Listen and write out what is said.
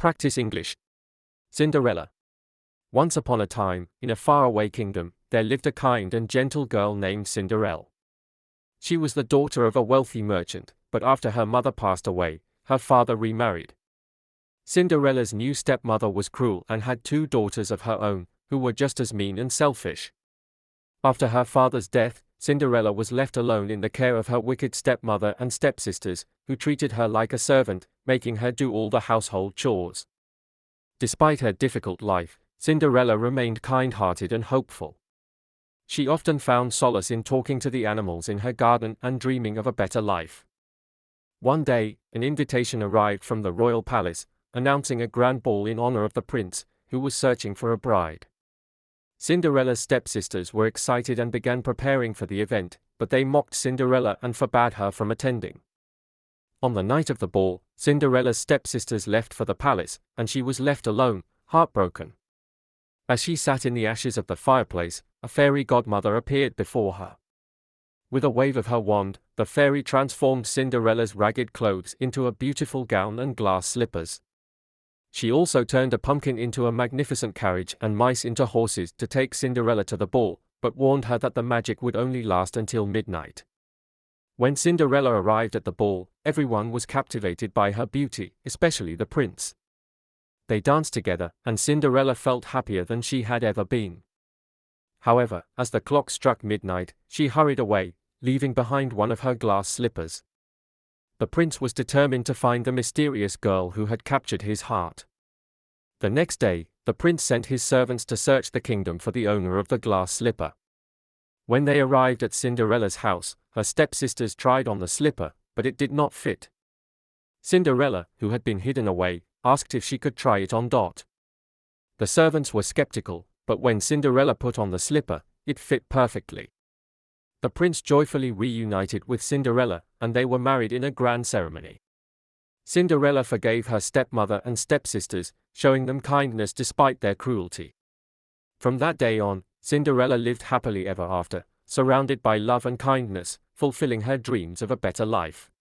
Practice English. Cinderella. Once upon a time, in a faraway kingdom, there lived a kind and gentle girl named Cinderella. She was the daughter of a wealthy merchant, but after her mother passed away, her father remarried. Cinderella's new stepmother was cruel and had two daughters of her own, who were just as mean and selfish. After her father's death, Cinderella was left alone in the care of her wicked stepmother and stepsisters, who treated her like a servant, making her do all the household chores. Despite her difficult life, Cinderella remained kind-hearted and hopeful. She often found solace in talking to the animals in her garden and dreaming of a better life. One day, an invitation arrived from the royal palace, announcing a grand ball in honor of the prince, who was searching for a bride. Cinderella's stepsisters were excited and began preparing for the event, but they mocked Cinderella and forbade her from attending. On the night of the ball, Cinderella's stepsisters left for the palace, and she was left alone, heartbroken. As she sat in the ashes of the fireplace, a fairy godmother appeared before her. With a wave of her wand, the fairy transformed Cinderella's ragged clothes into a beautiful gown and glass slippers. She also turned a pumpkin into a magnificent carriage and mice into horses to take Cinderella to the ball, but warned her that the magic would only last until midnight. When Cinderella arrived at the ball, everyone was captivated by her beauty, especially the prince. They danced together, and Cinderella felt happier than she had ever been. However, as the clock struck midnight, she hurried away, leaving behind one of her glass slippers. The prince was determined to find the mysterious girl who had captured his heart. The next day, the prince sent his servants to search the kingdom for the owner of the glass slipper. When they arrived at Cinderella's house, her stepsisters tried on the slipper, but it did not fit. Cinderella, who had been hidden away, asked if she could try it on. The servants were skeptical, but when Cinderella put on the slipper, it fit perfectly. The prince joyfully reunited with Cinderella, and they were married in a grand ceremony. Cinderella forgave her stepmother and stepsisters, showing them kindness despite their cruelty. From that day on, Cinderella lived happily ever after, surrounded by love and kindness, fulfilling her dreams of a better life.